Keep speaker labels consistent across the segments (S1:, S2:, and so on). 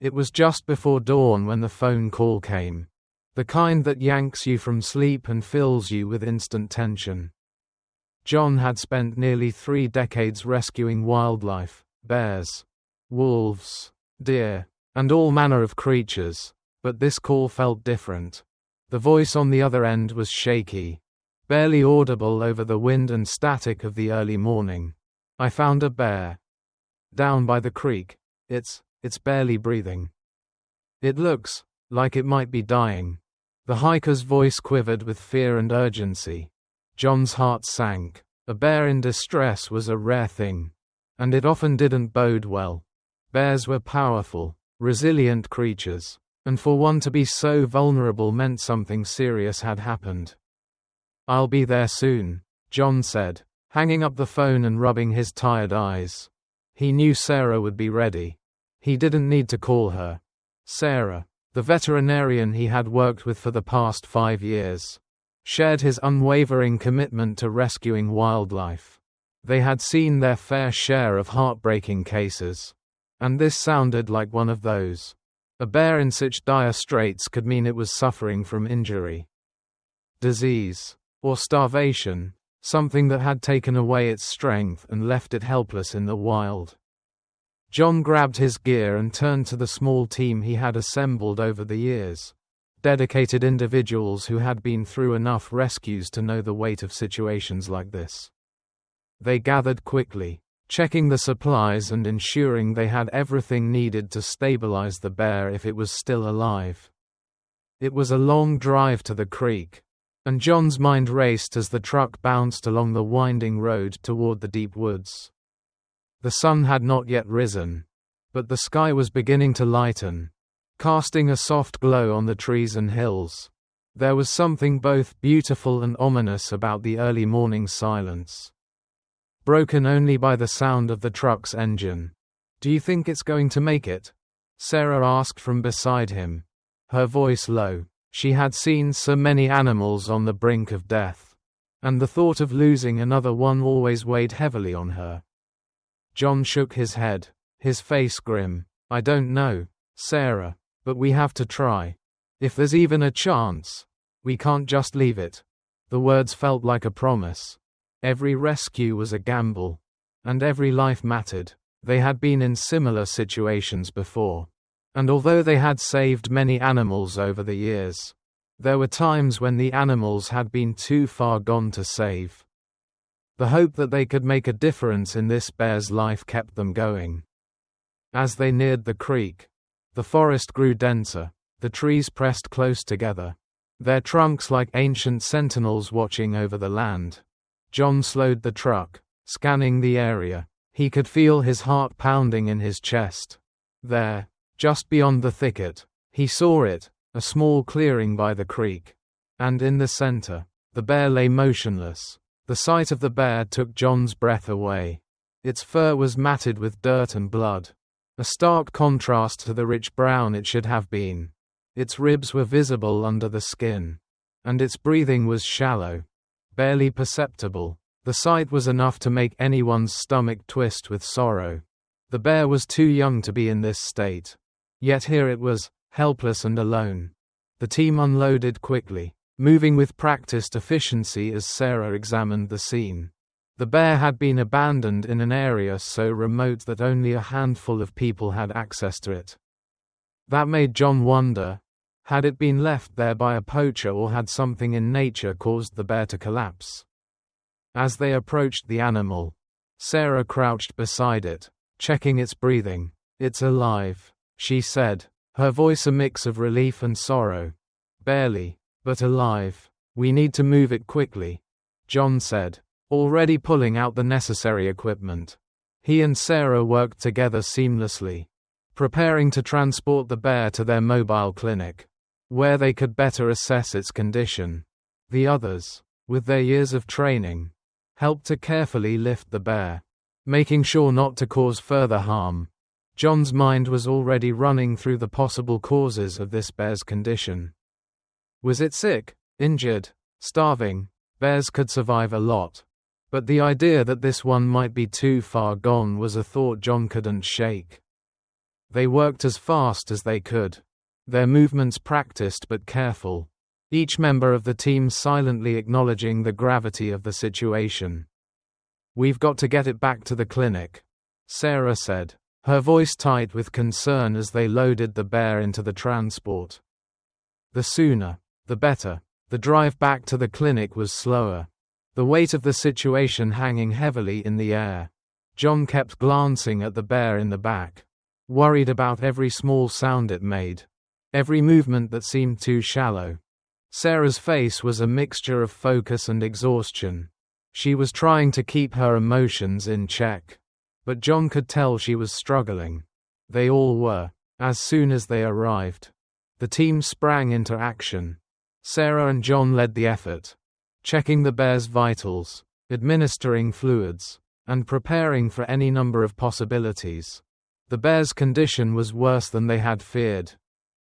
S1: It was just before dawn when the phone call came. The kind that yanks you from sleep and fills you with instant tension. John had spent nearly 3 decades rescuing wildlife, bears, wolves, deer, and all manner of creatures, but this call felt different. The voice on the other end was shaky, barely audible over the wind and static of the early morning. I found a bear. Down by the creek. It's barely breathing. It looks like it might be dying. The hiker's voice quivered with fear and urgency. John's heart sank. A bear in distress was a rare thing, and it often didn't bode well. Bears were powerful, resilient creatures, and for one to be so vulnerable meant something serious had happened. "I'll be there soon," John said, hanging up the phone and rubbing his tired eyes. He knew Sarah would be ready. He didn't need to call her. Sarah, the veterinarian he had worked with for the past 5 years, shared his unwavering commitment to rescuing wildlife. They had seen their fair share of heartbreaking cases, and this sounded like one of those. A bear in such dire straits could mean it was suffering from injury, disease, or starvation, something that had taken away its strength and left it helpless in the wild. John grabbed his gear and turned to the small team he had assembled over the years. Dedicated individuals who had been through enough rescues to know the weight of situations like this. They gathered quickly, checking the supplies and ensuring they had everything needed to stabilize the bear if it was still alive. It was a long drive to the creek, and John's mind raced as the truck bounced along the winding road toward the deep woods. The sun had not yet risen, but the sky was beginning to lighten, casting a soft glow on the trees and hills. There was something both beautiful and ominous about the early morning silence, broken only by the sound of the truck's engine. "Do you think it's going to make it?" Sarah asked from beside him, her voice low. She had seen so many animals on the brink of death, and the thought of losing another one always weighed heavily on her. John shook his head, his face grim. "I don't know, Sarah, but we have to try. If there's even a chance, we can't just leave it." The words felt like a promise. Every rescue was a gamble, and every life mattered. They had been in similar situations before, and although they had saved many animals over the years, there were times when the animals had been too far gone to save. The hope that they could make a difference in this bear's life kept them going. As they neared the creek, the forest grew denser, the trees pressed close together, their trunks like ancient sentinels watching over the land. John slowed the truck, scanning the area. He could feel his heart pounding in his chest. There, just beyond the thicket, he saw it, a small clearing by the creek. And in the center, the bear lay motionless. The sight of the bear took John's breath away. Its fur was matted with dirt and blood, a stark contrast to the rich brown it should have been. Its ribs were visible under the skin, and its breathing was shallow, barely perceptible. The sight was enough to make anyone's stomach twist with sorrow. The bear was too young to be in this state. Yet here it was, helpless and alone. The team unloaded quickly, moving with practiced efficiency as Sarah examined the scene. The bear had been abandoned in an area so remote that only a handful of people had access to it. That made John wonder, had it been left there by a poacher or had something in nature caused the bear to collapse? As they approached the animal, Sarah crouched beside it, checking its breathing. "It's alive," she said, her voice a mix of relief and sorrow. "Barely, but alive. We need to move it quickly," John said, already pulling out the necessary equipment. He and Sarah worked together seamlessly, preparing to transport the bear to their mobile clinic, where they could better assess its condition. The others, with their years of training, helped to carefully lift the bear, making sure not to cause further harm. John's mind was already running through the possible causes of this bear's condition. Was it sick, injured, starving? Bears could survive a lot, but the idea that this one might be too far gone was a thought John couldn't shake. They worked as fast as they could. Their movements practiced but careful. Each member of the team silently acknowledging the gravity of the situation. "We've got to get it back to the clinic," Sarah said, her voice tight with concern as they loaded the bear into the transport. The sooner, the better. The drive back to the clinic was slower, the weight of the situation hanging heavily in the air. John kept glancing at the bear in the back, worried about every small sound it made, every movement that seemed too shallow. Sarah's face was a mixture of focus and exhaustion. She was trying to keep her emotions in check, but John could tell she was struggling. They all were. As soon as they arrived, the team sprang into action. Sarah and John led the effort, checking the bear's vitals, administering fluids, and preparing for any number of possibilities. The bear's condition was worse than they had feared.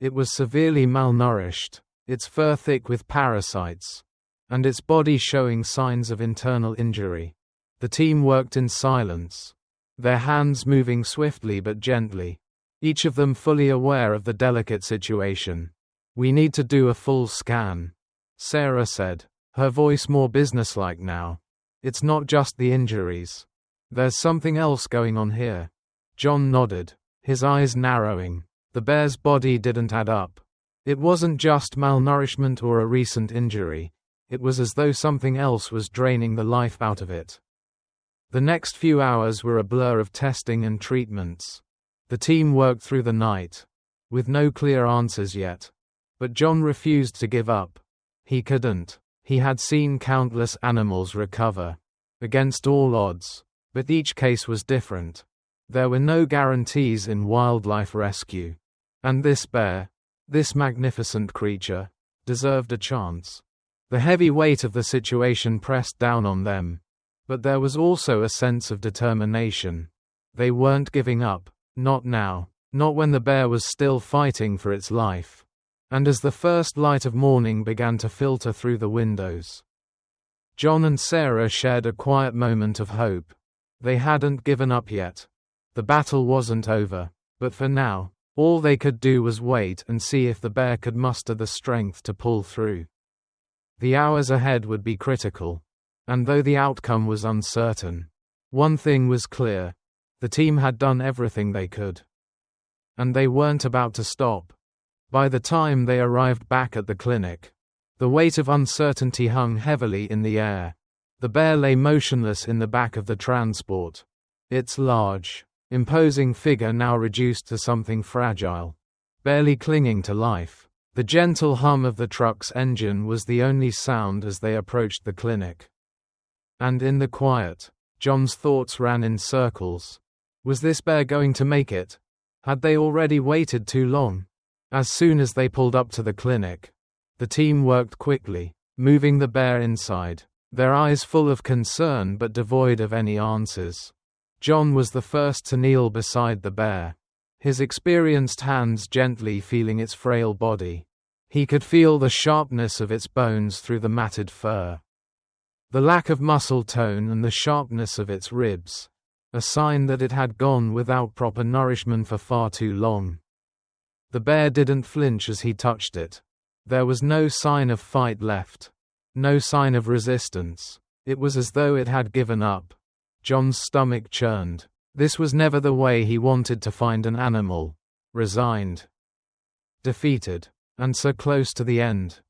S1: It was severely malnourished, its fur thick with parasites, and its body showing signs of internal injury. The team worked in silence, their hands moving swiftly but gently, each of them fully aware of the delicate situation. "We need to do a full scan," Sarah said, her voice more businesslike now. "It's not just the injuries. There's something else going on here." John nodded, his eyes narrowing. The bear's body didn't add up. It wasn't just malnourishment or a recent injury. It was as though something else was draining the life out of it. The next few hours were a blur of testing and treatments. The team worked through the night, with no clear answers yet. But John refused to give up. He couldn't. He had seen countless animals recover, against all odds, but each case was different. There were no guarantees in wildlife rescue. And this bear, this magnificent creature, deserved a chance. The heavy weight of the situation pressed down on them, but there was also a sense of determination. They weren't giving up, not now, not when the bear was still fighting for its life. And as the first light of morning began to filter through the windows, John and Sarah shared a quiet moment of hope. They hadn't given up yet. The battle wasn't over, but for now, all they could do was wait and see if the bear could muster the strength to pull through. The hours ahead would be critical, and though the outcome was uncertain, one thing was clear: the team had done everything they could. And they weren't about to stop. By the time they arrived back at the clinic, the weight of uncertainty hung heavily in the air. The bear lay motionless in the back of the transport, its large, imposing figure now reduced to something fragile, barely clinging to life. The gentle hum of the truck's engine was the only sound as they approached the clinic. And in the quiet, John's thoughts ran in circles. Was this bear going to make it? Had they already waited too long? As soon as they pulled up to the clinic, the team worked quickly, moving the bear inside, their eyes full of concern but devoid of any answers. John was the first to kneel beside the bear, his experienced hands gently feeling its frail body. He could feel the sharpness of its bones through the matted fur, the lack of muscle tone and the sharpness of its ribs, a sign that it had gone without proper nourishment for far too long. The bear didn't flinch as he touched it. There was no sign of fight left, no sign of resistance. It was as though it had given up. John's stomach churned. This was never the way he wanted to find an animal. Resigned, defeated, and so close to the end.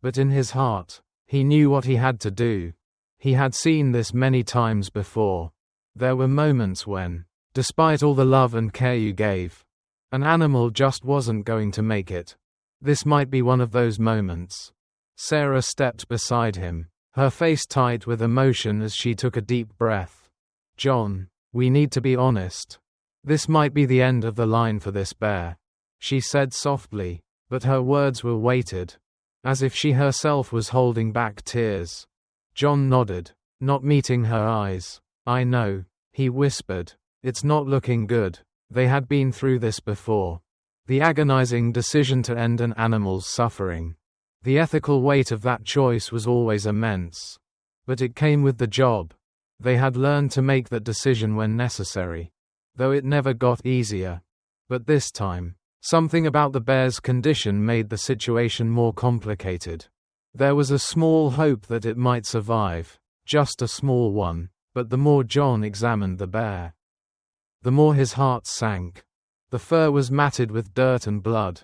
S1: But in his heart, he knew what he had to do. He had seen this many times before. There were moments when, despite all the love and care you gave, an animal just wasn't going to make it. This might be one of those moments. Sarah stepped beside him, her face tight with emotion as she took a deep breath. "John, we need to be honest. This might be the end of the line for this bear," she said softly, but her words were weighted, as if she herself was holding back tears. John nodded, not meeting her eyes. "I know," he whispered. "It's not looking good." They had been through this before. The agonizing decision to end an animal's suffering. The ethical weight of that choice was always immense. But it came with the job. They had learned to make that decision when necessary, though it never got easier. But this time, something about the bear's condition made the situation more complicated. There was a small hope that it might survive, just a small one, but the more John examined the bear, the more his heart sank. The fur was matted with dirt and blood,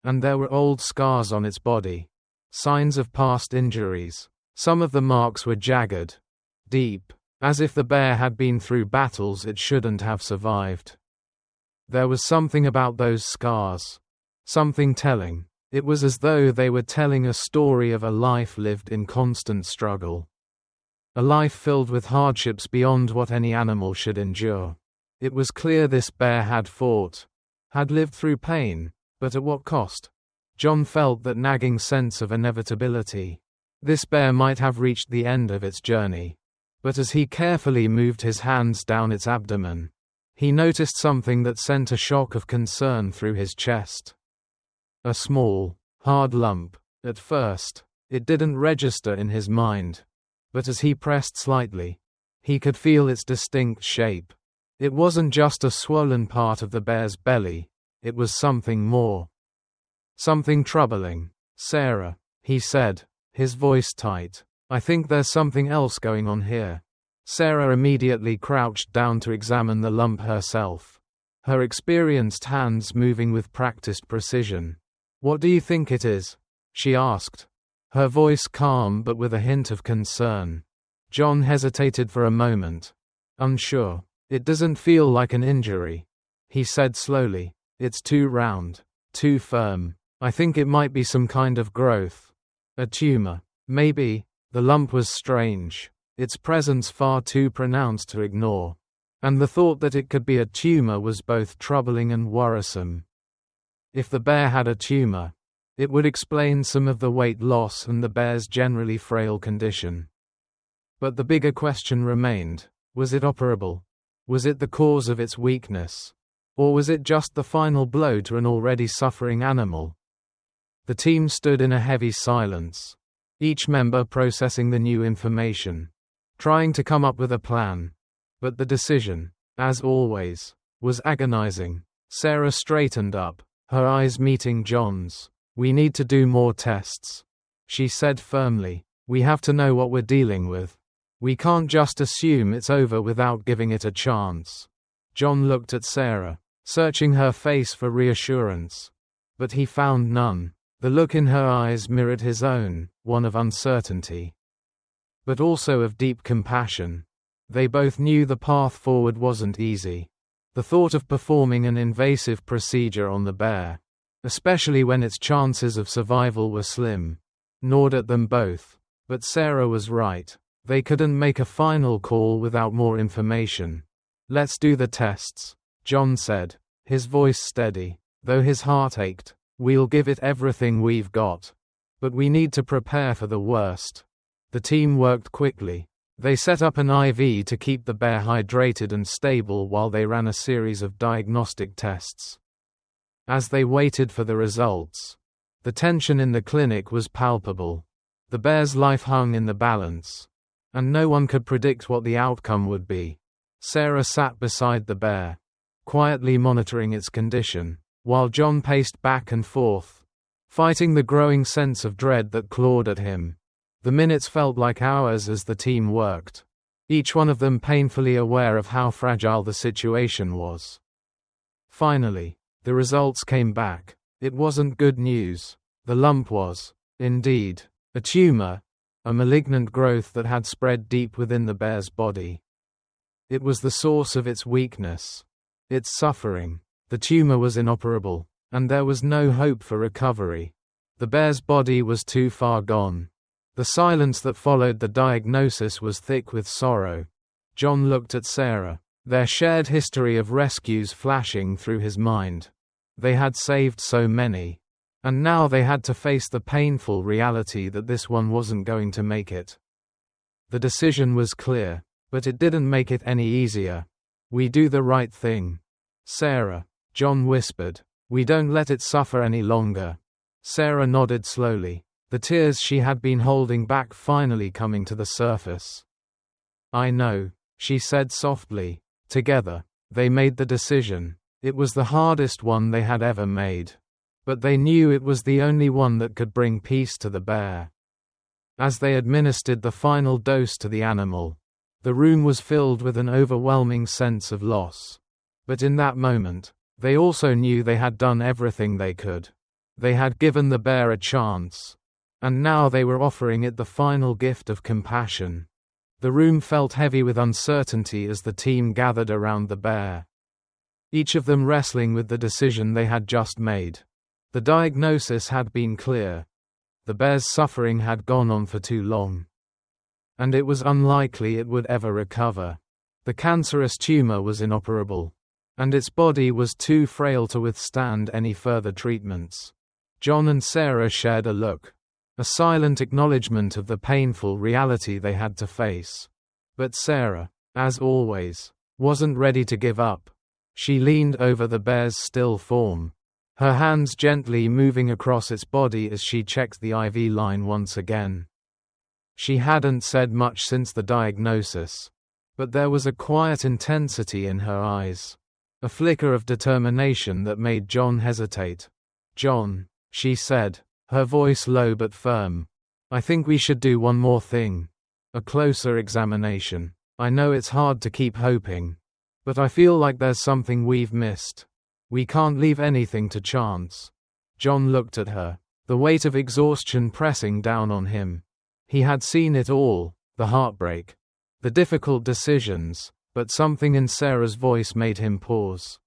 S1: and there were old scars on its body, signs of past injuries. Some of the marks were jagged, deep, as if the bear had been through battles it shouldn't have survived. There was something about those scars, something telling. It was as though they were telling a story of a life lived in constant struggle. A life filled with hardships beyond what any animal should endure. It was clear this bear had fought, had lived through pain, but at what cost? John felt that nagging sense of inevitability. This bear might have reached the end of its journey. But as he carefully moved his hands down its abdomen, he noticed something that sent a shock of concern through his chest. A small, hard lump. At first, it didn't register in his mind. But as he pressed slightly, he could feel its distinct shape. It wasn't just a swollen part of the bear's belly, it was something more. Something troubling. "Sarah," he said, his voice tight. "I think there's something else going on here." Sarah immediately crouched down to examine the lump herself, her experienced hands moving with practiced precision. "What do you think it is?" she asked, her voice calm but with a hint of concern. John hesitated for a moment, unsure. "It doesn't feel like an injury," he said slowly. "It's too round, too firm. I think it might be some kind of growth. A tumor, maybe." The lump was strange, its presence far too pronounced to ignore. And the thought that it could be a tumor was both troubling and worrisome. If the bear had a tumor, it would explain some of the weight loss and the bear's generally frail condition. But the bigger question remained, was it operable? Was it the cause of its weakness? Or was it just the final blow to an already suffering animal? The team stood in a heavy silence, each member processing the new information, trying to come up with a plan. But the decision, as always, was agonizing. Sarah straightened up, her eyes meeting John's. "We need to do more tests," she said firmly. "We have to know what we're dealing with. We can't just assume it's over without giving it a chance." John looked at Sarah, searching her face for reassurance. But he found none. The look in her eyes mirrored his own, one of uncertainty, but also of deep compassion. They both knew the path forward wasn't easy. The thought of performing an invasive procedure on the bear, especially when its chances of survival were slim, gnawed at them both. But Sarah was right. They couldn't make a final call without more information. "Let's do the tests," John said, his voice steady, though his heart ached. "We'll give it everything we've got. But we need to prepare for the worst." The team worked quickly. They set up an IV to keep the bear hydrated and stable while they ran a series of diagnostic tests. As they waited for the results, the tension in the clinic was palpable. The bear's life hung in the balance, and no one could predict what the outcome would be. Sarah sat beside the bear, quietly monitoring its condition, while John paced back and forth, fighting the growing sense of dread that clawed at him. The minutes felt like hours as the team worked, each one of them painfully aware of how fragile the situation was. Finally, the results came back. It wasn't good news. The lump was, indeed, a tumor, a malignant growth that had spread deep within the bear's body. It was the source of its weakness, its suffering. The tumor was inoperable, and there was no hope for recovery. The bear's body was too far gone. The silence that followed the diagnosis was thick with sorrow. John looked at Sarah, their shared history of rescues flashing through his mind. They had saved so many, and now they had to face the painful reality that this one wasn't going to make it. The decision was clear, but it didn't make it any easier. "We do the right thing, Sarah," John whispered. "We don't let it suffer any longer." Sarah nodded slowly, the tears she had been holding back finally coming to the surface. "I know," she said softly. Together, they made the decision. It was the hardest one they had ever made. But they knew it was the only one that could bring peace to the bear. As they administered the final dose to the animal, the room was filled with an overwhelming sense of loss. But in that moment, they also knew they had done everything they could. They had given the bear a chance. And now they were offering it the final gift of compassion. The room felt heavy with uncertainty as the team gathered around the bear. Each of them wrestling with the decision they had just made. The diagnosis had been clear. The bear's suffering had gone on for too long. And it was unlikely it would ever recover. The cancerous tumor was inoperable. And its body was too frail to withstand any further treatments. John and Sarah shared a look. A silent acknowledgement of the painful reality they had to face. But Sarah, as always, wasn't ready to give up. She leaned over the bear's still form, her hands gently moving across its body as she checked the IV line once again. She hadn't said much since the diagnosis, but there was a quiet intensity in her eyes, a flicker of determination that made John hesitate. "John," she said, her voice low but firm, "I think we should do one more thing. A closer examination. I know it's hard to keep hoping, but I feel like there's something we've missed. We can't leave anything to chance." John looked at her, the weight of exhaustion pressing down on him. He had seen it all, the heartbreak, the difficult decisions, but something in Sarah's voice made him pause.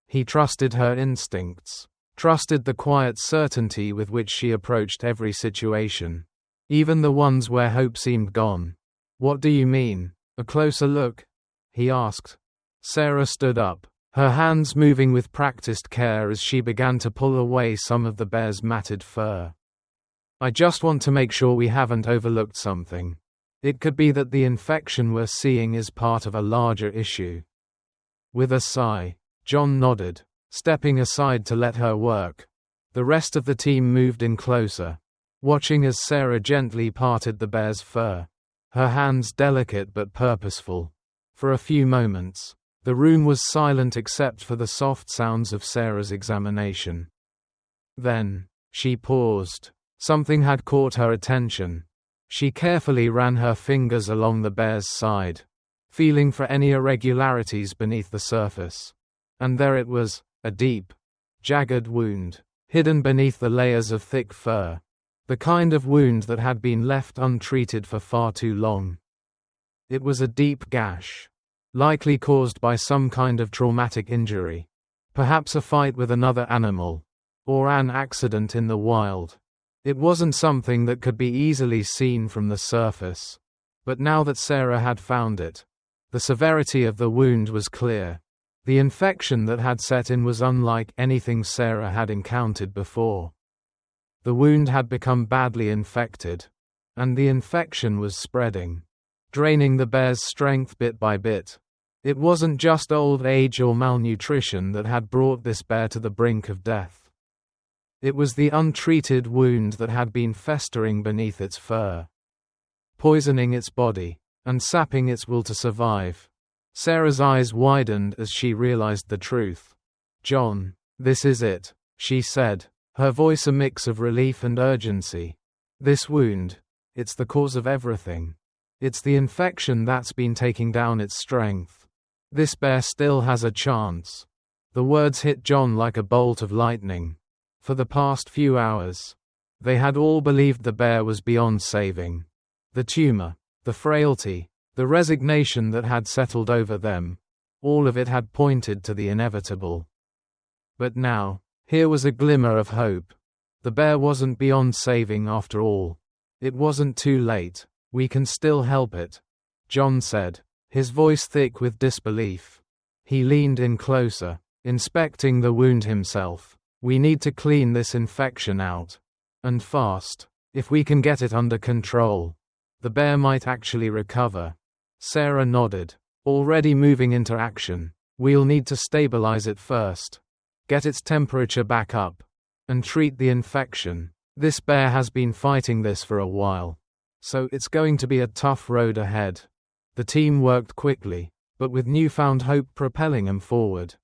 S1: He trusted her instincts. Trusted the quiet certainty with which she approached every situation, even the ones where hope seemed gone. "What do you mean, a closer look?" he asked. Sarah stood up, her hands moving with practiced care as she began to pull away some of the bear's matted fur. "I just want to make sure we haven't overlooked something. It could be that the infection we're seeing is part of a larger issue." With a sigh, John nodded, stepping aside to let her work. The rest of the team moved in closer, watching as Sarah gently parted the bear's fur, her hands delicate but purposeful. For a few moments, the room was silent except for the soft sounds of Sarah's examination. Then, she paused. Something had caught her attention. She carefully ran her fingers along the bear's side, feeling for any irregularities beneath the surface. And there it was, a deep, jagged wound, hidden beneath the layers of thick fur. The kind of wound that had been left untreated for far too long. It was a deep gash, likely caused by some kind of traumatic injury. Perhaps a fight with another animal, or an accident in the wild. It wasn't something that could be easily seen from the surface. But now that Sarah had found it, the severity of the wound was clear. The infection that had set in was unlike anything Sarah had encountered before. The wound had become badly infected, and the infection was spreading, draining the bear's strength bit by bit. It wasn't just old age or malnutrition that had brought this bear to the brink of death. It was the untreated wound that had been festering beneath its fur, poisoning its body, and sapping its will to survive. Sarah's eyes widened as she realized the truth. "John, this is it," she said, her voice a mix of relief and urgency. "This wound, it's the cause of everything. It's the infection that's been taking down its strength. This bear still has a chance." The words hit John like a bolt of lightning. For the past few hours, they had all believed the bear was beyond saving. The tumor, the frailty, the resignation that had settled over them, all of it had pointed to the inevitable. But now, here was a glimmer of hope. The bear wasn't beyond saving after all. It wasn't too late. "We can still help it," John said, his voice thick with disbelief. He leaned in closer, inspecting the wound himself. "We need to clean this infection out. And fast. If we can get it under control, the bear might actually recover." Sarah nodded, already moving into action. "We'll need to stabilize it first. Get its temperature back up. And treat the infection. This bear has been fighting this for a while. So it's going to be a tough road ahead." The team worked quickly, but with newfound hope propelling them forward.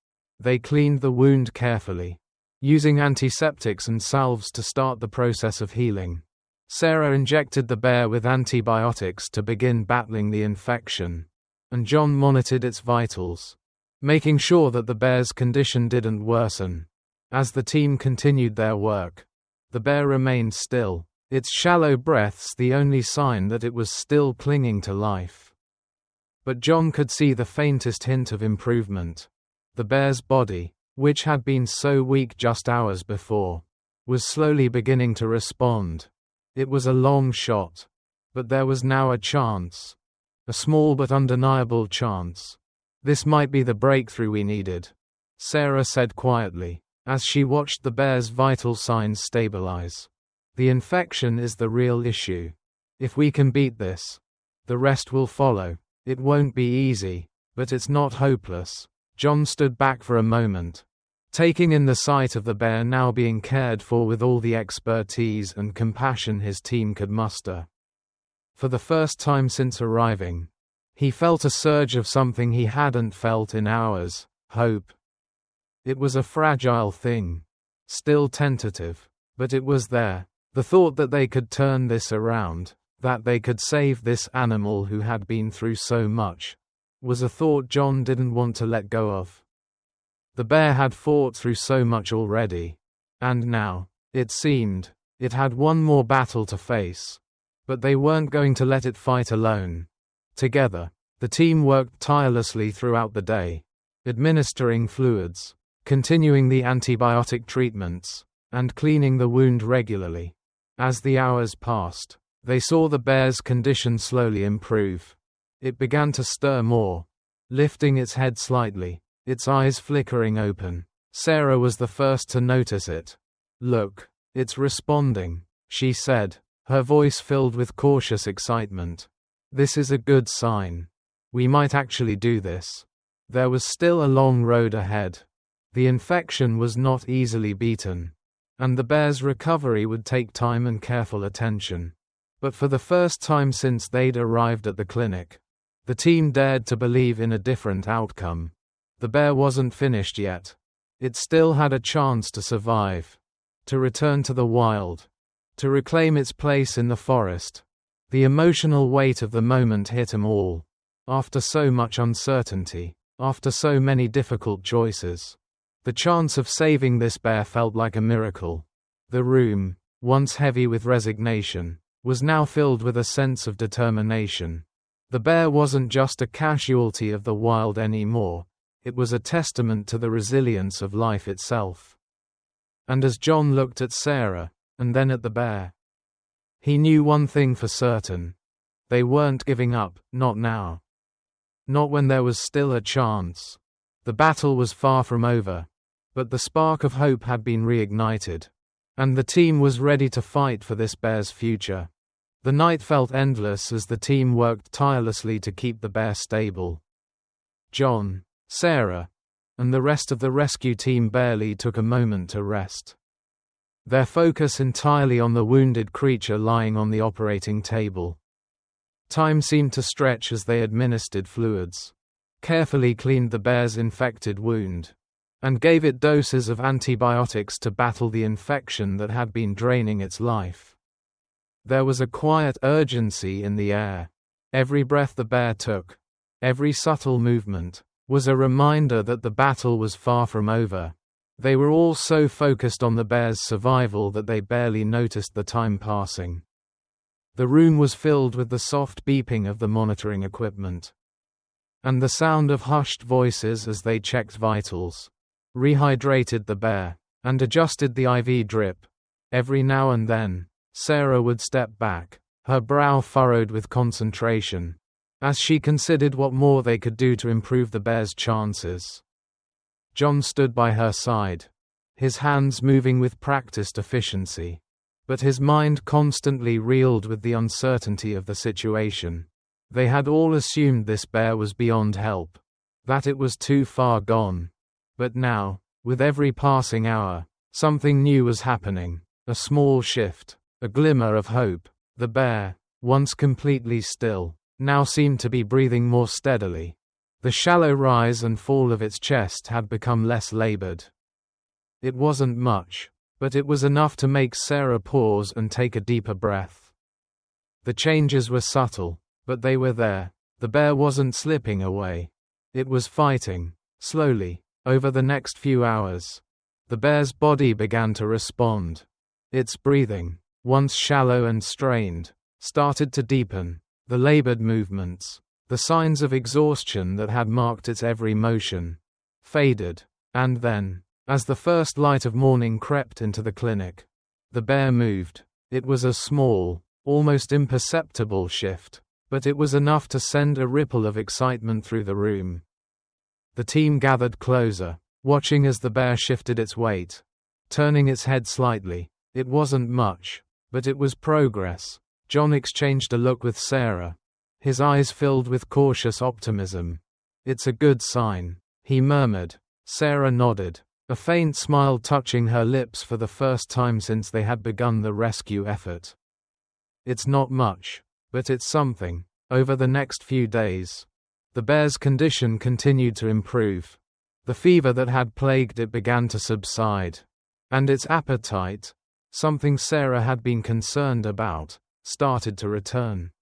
S1: They cleaned the wound carefully, using antiseptics and salves to start the process of healing. Sarah injected the bear with antibiotics to begin battling the infection, and John monitored its vitals, making sure that the bear's condition didn't worsen. As the team continued their work, the bear remained still, its shallow breaths the only sign that it was still clinging to life. But John could see the faintest hint of improvement. The bear's body, which had been so weak just hours before, was slowly beginning to respond. It was a long shot, but there was now a chance. A small but undeniable chance. This might be the breakthrough we needed, Sarah said quietly, as she watched the bear's vital signs stabilize. The infection is the real issue. If we can beat this, the rest will follow. It won't be easy, but it's not hopeless. John stood back for a moment, taking in the sight of the bear now being cared for with all the expertise and compassion his team could muster. For the first time since arriving, he felt a surge of something he hadn't felt in hours: hope. It was a fragile thing, still tentative, but it was there. The thought that they could turn this around, that they could save this animal who had been through so much, was a thought John didn't want to let go of. The bear had fought through so much already, and now, it seemed, it had one more battle to face. But they weren't going to let it fight alone. Together, the team worked tirelessly throughout the day, administering fluids, continuing the antibiotic treatments, and cleaning the wound regularly. As the hours passed, they saw the bear's condition slowly improve. It began to stir more, lifting its head slightly, its eyes flickering open. Sarah was the first to notice it. "Look, it's responding," she said, her voice filled with cautious excitement. "This is a good sign. We might actually do this." There was still a long road ahead. The infection was not easily beaten, and the bear's recovery would take time and careful attention. But for the first time since they'd arrived at the clinic, the team dared to believe in a different outcome. The bear wasn't finished yet. It still had a chance to survive, to return to the wild, to reclaim its place in the forest. The emotional weight of the moment hit them all. After so much uncertainty, after so many difficult choices, the chance of saving this bear felt like a miracle. The room, once heavy with resignation, was now filled with a sense of determination. The bear wasn't just a casualty of the wild anymore, it was a testament to the resilience of life itself. And as John looked at Sarah, and then at the bear, he knew one thing for certain. They weren't giving up, not now. Not when there was still a chance. The battle was far from over, but the spark of hope had been reignited, and the team was ready to fight for this bear's future. The night felt endless as the team worked tirelessly to keep the bear stable. John, Sarah, and the rest of the rescue team barely took a moment to rest, their focus entirely on the wounded creature lying on the operating table. Time seemed to stretch as they administered fluids, carefully cleaned the bear's infected wound, and gave it doses of antibiotics to battle the infection that had been draining its life. There was a quiet urgency in the air. Every breath the bear took, every subtle movement, was a reminder that the battle was far from over. They were all so focused on the bear's survival that they barely noticed the time passing. The room was filled with the soft beeping of the monitoring equipment, and the sound of hushed voices as they checked vitals, rehydrated the bear, and adjusted the IV drip. Every now and then, Sarah would step back, her brow furrowed with concentration, as she considered what more they could do to improve the bear's chances. John stood by her side, his hands moving with practiced efficiency, but his mind constantly reeled with the uncertainty of the situation. They had all assumed this bear was beyond help, that it was too far gone. But now, with every passing hour, something new was happening, a small shift, a glimmer of hope. The bear, once completely still, now seemed to be breathing more steadily. The shallow rise and fall of its chest had become less labored. It wasn't much, but it was enough to make Sarah pause and take a deeper breath. The changes were subtle, but they were there. The bear wasn't slipping away. It was fighting, slowly, over the next few hours. The bear's body began to respond. Its breathing, once shallow and strained, started to deepen. The labored movements, the signs of exhaustion that had marked its every motion, faded. And then, as the first light of morning crept into the clinic, the bear moved. It was a small, almost imperceptible shift, but it was enough to send a ripple of excitement through the room. The team gathered closer, watching as the bear shifted its weight, turning its head slightly. It wasn't much, but it was progress. John exchanged a look with Sarah. His eyes filled with cautious optimism. "It's a good sign," he murmured. Sarah nodded, a faint smile touching her lips for the first time since they had begun the rescue effort. "It's not much, but it's something." Over the next few days, the bear's condition continued to improve. The fever that had plagued it began to subside, and its appetite, something Sarah had been concerned about, started to return.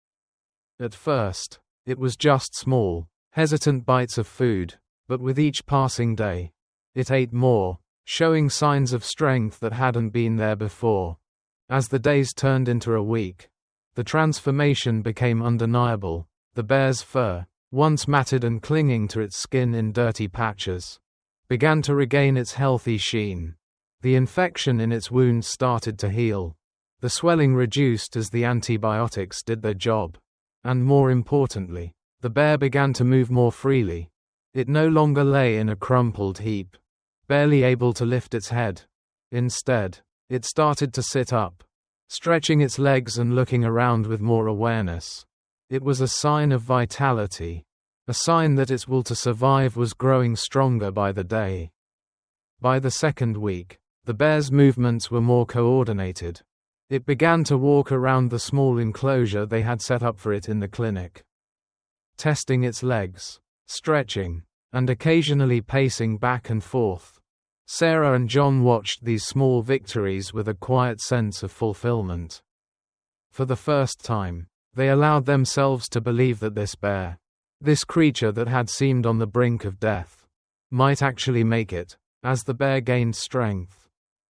S1: At first, it was just small, hesitant bites of food, but with each passing day, it ate more, showing signs of strength that hadn't been there before. As the days turned into a week, the transformation became undeniable. The bear's fur, once matted and clinging to its skin in dirty patches, began to regain its healthy sheen. The infection in its wounds started to heal. The swelling reduced as the antibiotics did their job. And more importantly, the bear began to move more freely. It no longer lay in a crumpled heap, barely able to lift its head. Instead, it started to sit up, stretching its legs and looking around with more awareness. It was a sign of vitality, a sign that its will to survive was growing stronger by the day. By the second week, the bear's movements were more coordinated. It began to walk around the small enclosure they had set up for it in the clinic, testing its legs, stretching, and occasionally pacing back and forth. Sarah and John watched these small victories with a quiet sense of fulfillment. For the first time, they allowed themselves to believe that this bear, this creature that had seemed on the brink of death, might actually make it. As the bear gained strength,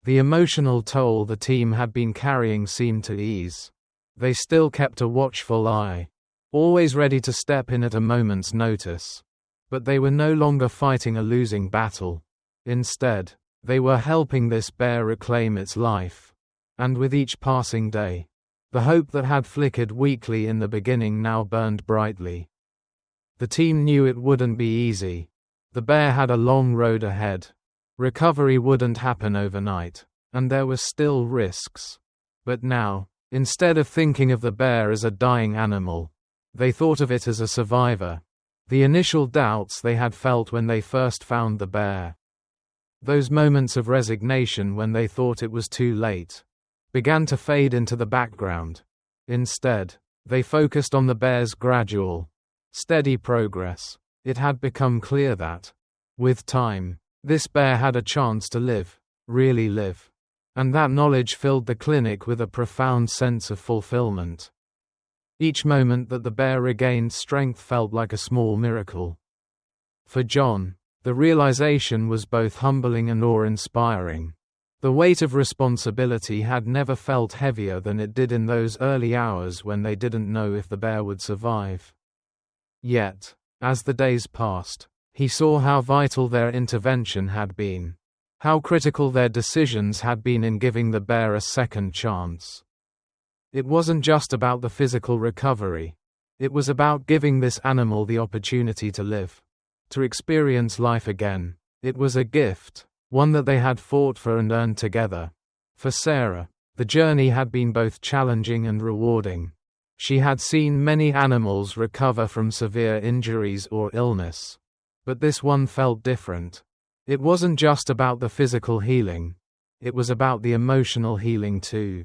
S1: the emotional toll the team had been carrying seemed to ease. They still kept a watchful eye, always ready to step in at a moment's notice. But they were no longer fighting a losing battle. Instead, they were helping this bear reclaim its life. And with each passing day, the hope that had flickered weakly in the beginning now burned brightly. The team knew it wouldn't be easy. The bear had a long road ahead. Recovery wouldn't happen overnight, and there were still risks. But now, instead of thinking of the bear as a dying animal, they thought of it as a survivor. The initial doubts they had felt when they first found the bear, those moments of resignation when they thought it was too late, began to fade into the background. Instead, they focused on the bear's gradual, steady progress. It had become clear that, with time, this bear had a chance to live, really live. And that knowledge filled the clinic with a profound sense of fulfillment. Each moment that the bear regained strength felt like a small miracle. For John, the realization was both humbling and awe-inspiring. The weight of responsibility had never felt heavier than it did in those early hours when they didn't know if the bear would survive. Yet, as the days passed, he saw how vital their intervention had been, how critical their decisions had been in giving the bear a second chance. It wasn't just about the physical recovery. It was about giving this animal the opportunity to live, to experience life again. It was a gift, one that they had fought for and earned together. For Sarah, the journey had been both challenging and rewarding. She had seen many animals recover from severe injuries or illness. But this one felt different. It wasn't just about the physical healing. It was about the emotional healing too.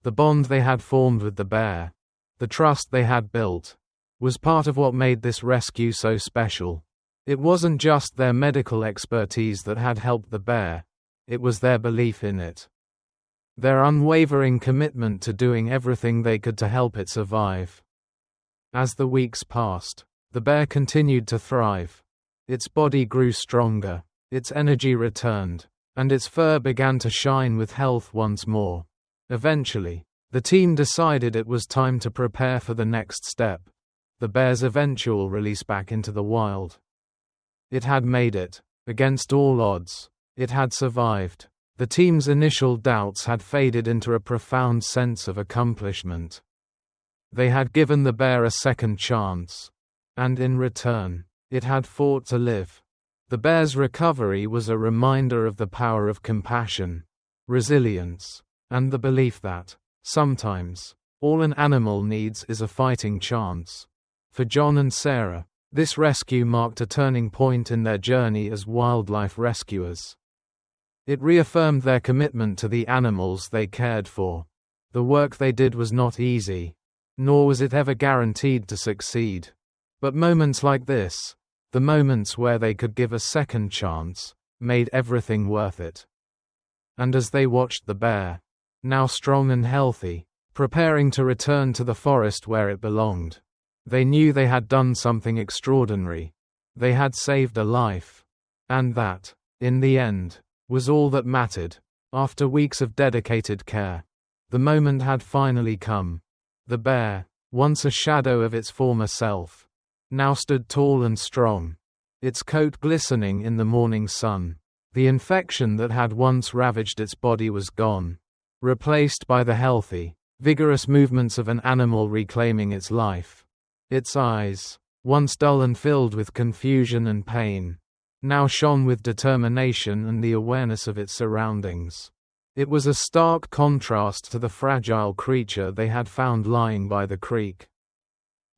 S1: The bond they had formed with the bear, the trust they had built, was part of what made this rescue so special. It wasn't just their medical expertise that had helped the bear, it was their belief in it. Their unwavering commitment to doing everything they could to help it survive. As the weeks passed, the bear continued to thrive. Its body grew stronger, its energy returned, and its fur began to shine with health once more. Eventually, the team decided it was time to prepare for the next step, the bear's eventual release back into the wild. It had made it, against all odds. It had survived. The team's initial doubts had faded into a profound sense of accomplishment. They had given the bear a second chance. And in return, it had fought to live. The bear's recovery was a reminder of the power of compassion, resilience, and the belief that, sometimes, all an animal needs is a fighting chance. For John and Sarah, this rescue marked a turning point in their journey as wildlife rescuers. It reaffirmed their commitment to the animals they cared for. The work they did was not easy, nor was it ever guaranteed to succeed. But moments like this, the moments where they could give a second chance, made everything worth it. And as they watched the bear, now strong and healthy, preparing to return to the forest where it belonged, they knew they had done something extraordinary. They had saved a life. And that, in the end, was all that mattered. After weeks of dedicated care, the moment had finally come. The bear, once a shadow of its former self, now stood tall and strong, its coat glistening in the morning sun. The infection that had once ravaged its body was gone, replaced by the healthy, vigorous movements of an animal reclaiming its life. Its eyes, once dull and filled with confusion and pain, now shone with determination and the awareness of its surroundings. It was a stark contrast to the fragile creature they had found lying by the creek,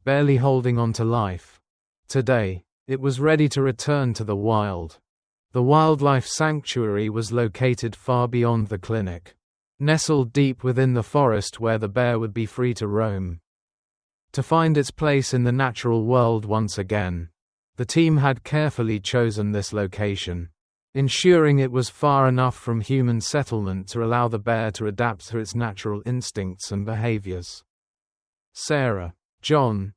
S1: barely holding on to life. Today, it was ready to return to the wild. The wildlife sanctuary was located far beyond the clinic, nestled deep within the forest where the bear would be free to roam. To find its place in the natural world once again, the team had carefully chosen this location, ensuring it was far enough from human settlement to allow the bear to adapt to its natural instincts and behaviors. Sarah, John,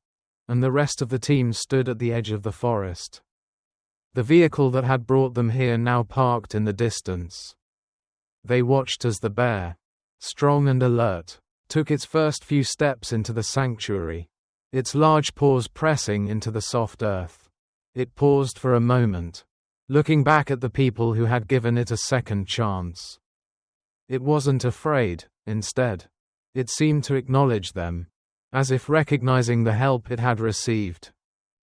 S1: and the rest of the team stood at the edge of the forest. The vehicle that had brought them here now parked in the distance. They watched as the bear, strong and alert, took its first few steps into the sanctuary, its large paws pressing into the soft earth. It paused for a moment, looking back at the people who had given it a second chance. It wasn't afraid, instead. It seemed to acknowledge them, as if recognizing the help it had received.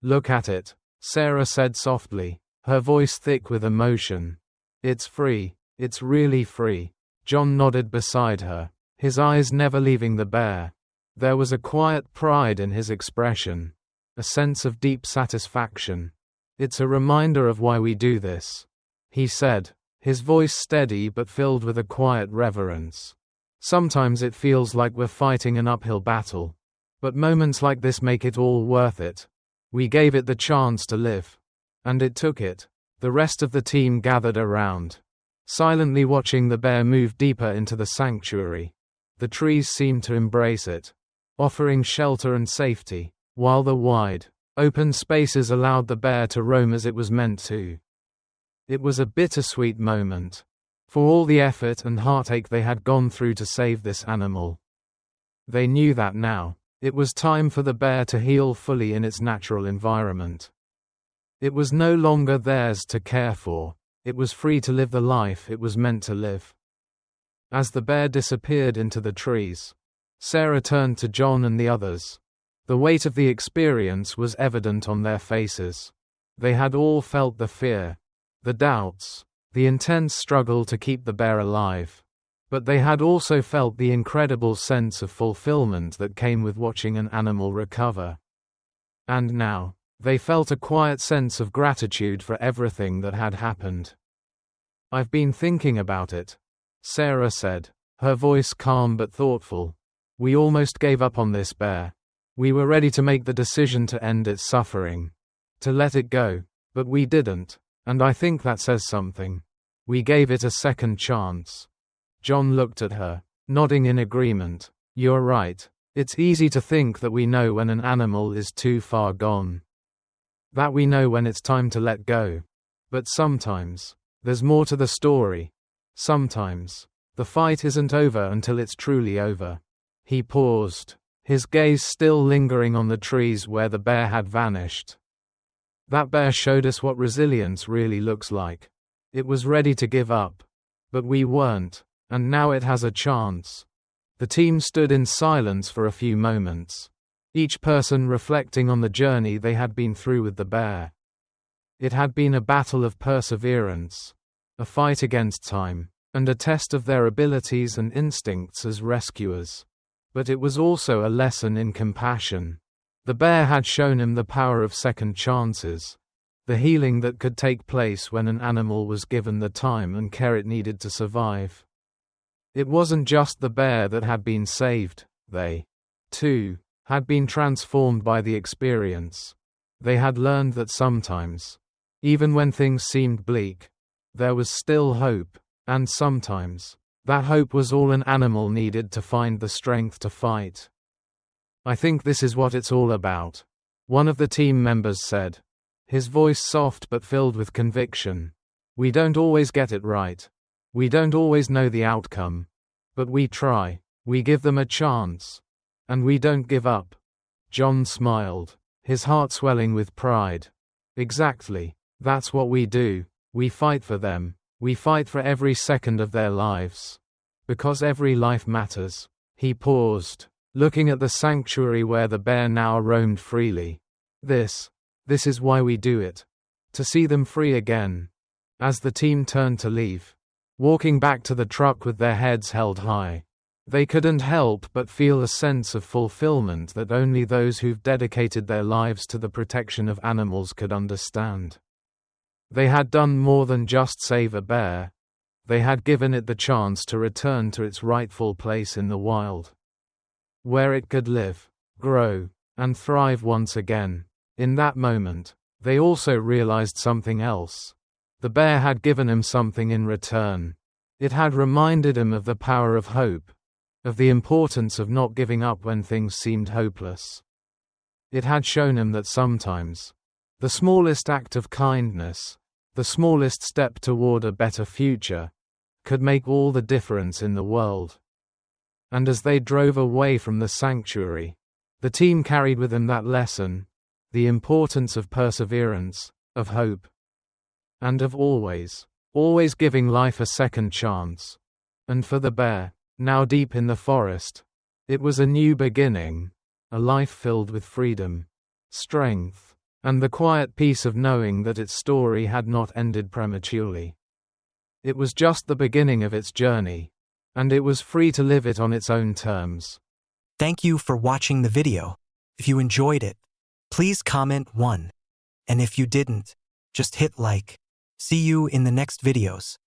S1: "Look at it," Sarah said softly, her voice thick with emotion. "It's free, it's really free." John nodded beside her, his eyes never leaving the bear. There was a quiet pride in his expression, a sense of deep satisfaction. "It's a reminder of why we do this," he said, his voice steady but filled with a quiet reverence. "Sometimes it feels like we're fighting an uphill battle, but moments like this make it all worth it. We gave it the chance to live, and it took it." The rest of the team gathered around, silently watching the bear move deeper into the sanctuary. The trees seemed to embrace it, offering shelter and safety, while the wide, open spaces allowed the bear to roam as it was meant to. It was a bittersweet moment, for all the effort and heartache they had gone through to save this animal. They knew that now, it was time for the bear to heal fully in its natural environment. It was no longer theirs to care for, it was free to live the life it was meant to live. As the bear disappeared into the trees, Sarah turned to John and the others. The weight of the experience was evident on their faces. They had all felt the fear, the doubts, the intense struggle to keep the bear alive. But they had also felt the incredible sense of fulfillment that came with watching an animal recover. And now, they felt a quiet sense of gratitude for everything that had happened. "I've been thinking about it," Sarah said, her voice calm but thoughtful. "We almost gave up on this bear. We were ready to make the decision to end its suffering, to let it go, but we didn't, and I think that says something. We gave it a second chance. John looked at her, nodding in agreement. You're right. It's easy to think that we know when an animal is too far gone. That we know when it's time to let go. But sometimes, there's more to the story. Sometimes, the fight isn't over until it's truly over. He paused, his gaze still lingering on the trees where the bear had vanished. That bear showed us what resilience really looks like. It was ready to give up. But we weren't, and now it has a chance. The team stood in silence for a few moments, each person reflecting on the journey they had been through with the bear. It had been a battle of perseverance, a fight against time, and a test of their abilities and instincts as rescuers. But it was also a lesson in compassion. The bear had shown him the power of second chances, the healing that could take place when an animal was given the time and care it needed to survive. It wasn't just the bear that had been saved, they, too, had been transformed by the experience. They had learned that sometimes, even when things seemed bleak, there was still hope, and sometimes, that hope was all an animal needed to find the strength to fight. I think this is what it's all about, one of the team members said, his voice soft but filled with conviction. We don't always get it right. We don't always know the outcome. But we try, we give them a chance. And we don't give up. John smiled, his heart swelling with pride. Exactly, that's what we do. We fight for them. We fight for every second of their lives. Because every life matters. He paused, looking at the sanctuary where the bear now roamed freely. This is why we do it. To see them free again. As the team turned to leave, walking back to the truck with their heads held high, they couldn't help but feel a sense of fulfillment that only those who've dedicated their lives to the protection of animals could understand. They had done more than just save a bear. They had given it the chance to return to its rightful place in the wild, where it could live, grow, and thrive once again. In that moment, they also realized something else. The bear had given him something in return. It had reminded him of the power of hope, of the importance of not giving up when things seemed hopeless. It had shown him that sometimes, the smallest act of kindness, the smallest step toward a better future, could make all the difference in the world. And as they drove away from the sanctuary, the team carried with them that lesson, the importance of perseverance, of hope, and of always giving life a second chance. And for the bear, now deep in the forest, it was a new beginning, a life filled with freedom, strength, and the quiet peace of knowing that its story had not ended prematurely. It was just the beginning of its journey, and it was free to live it on its own terms.
S2: Thank you for watching the video. If you enjoyed it, please comment 1. And if you didn't, just hit like. See you in the next videos.